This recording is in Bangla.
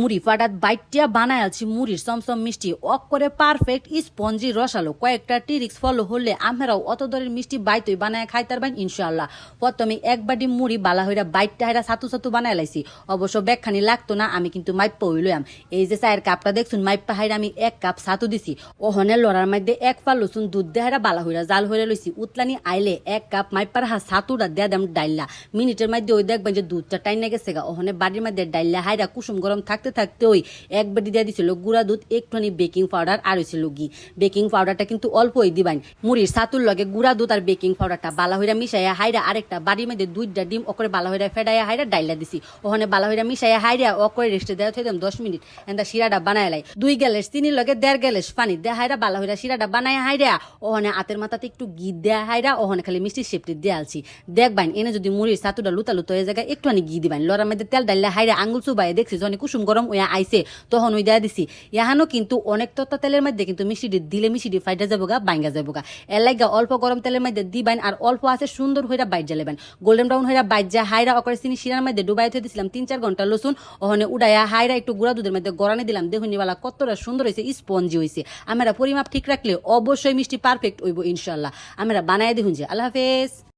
মুড়ি ফাটাত বাইটিয়া বানায় আছি মুড়ির চমচম মিষ্টি অক করে পারফেক্ট স্পঞ্জি রসালো কয়েকটা টিরিক্স ফলো হলে আমরাও অত দরের মিষ্টি বাইতই বানায় খাইতার বাইন ইনশাআল্লাহ। প্রথমে এক বাটি মুড়ি বালা হইরা বাইটটা হাইরা সাতু সাতু বানায় লাইছি। অবশ্য ব্যাগখানি লাগতো না, আমি কিন্তু মাইপ্পা হইলাম। এই যে চায়ের কাপটা দেখছুন মাইপ্পা হাইরা আমি এক কাপ সাতু দিছি। ওহনে লড়ার মধ্যে এক ফাল লসুন দুধ দেহারা বালা হইরা জাল হইরা লইছি। উতলানি আইলে এক কাপ মাইপ্পার সাতুটা দেয়া দাম ডাইলা মিনিটের মধ্যে ওই দেখবেন যে দুধটা টাইনা গেছে গা। ওহনে বাড়ির মধ্যে ডাইলা হাইরা কুসুম গরম থাকতে থাকতে ওই এক বাটি দিয়ে দিছিল গুঁড়া দুধ, একটুখানি বেকিং পাউডার আর হইছিল ঘি। বেকিং পাউডারটা কিন্তু অল্পই দিবাইন। মুড়ির সাতুর লগে গুঁড়া দুধ আর বেকিং পাউডারটা বালা হইরা মিশাইয়া হাইরা আরেকটা বাড়ির মধ্যে দুইটা ডিম অকরে বালা হইরা ফেডাইয়া হাইরা ডাইলা দিছি। ওখানে বালা হইরা মিশাইয়া হাইরা অকরে রেস্টে দেওয়া থইতাম 10 মিনিট। এন্দা শিরাটা বানায় লাই 2 গ্যালাস চিনির লগে 1.5 গ্যালাস পানি দেয়া হাইরা বালা হইরা শিরাটা বানায় হাইরা ওখানে হাতের মাথাতে একটু ঘি দেয়া হাইরা ওখানে খালি মিষ্টি শেপটি দিয়ে আলছি। দেখবাইন এনে যদি মুড়ির সাতুটা লুতা লুতা হয়ে যায় একটুখানি ঘি দিবাইন। লড়ার মধ্যে তেল ডাইলা হাইরা আঙ্গুল চুবাই দেখছি যখন কুসুম গরম ওয়া আইছে তখন ওই দেয়া দিছি। ইহানো কিন্তু অনেক তত্তা তেলের মধ্যে কিন্তু মিষ্টি দিলে মিষ্টি ফাইটা যাবো গা, বাইঙ্গা যাবো গা। এর লাগা অল্প গরম তেলের মধ্যে দিবাইন আর অল্প আছে সুন্দর হইরা বাইট জ্বালেবেন। গোল্ডেন ব্রাউন হইরা বাইট যা হাইরা অকরে চিনি শিরার মধ্যে ডুবাই থই দিছিলাম 3-4 ঘন্টা লসুন। ওখানে উড়াইয়া হাইরা একটু গুঁড়া দুধের মধ্যে গড়ানি দিলাম। দেখুন নিবালা কতটা সুন্দর হয়েছে, স্পঞ্জি হয়েছে। আমরা পরিমাপ ঠিক রাখলে অবশ্যই মিষ্টি পারফেক্ট হইব ইনশাল্লাহ। আমরা বানাই দেখুন যে। আল্লাহ হাফেজ।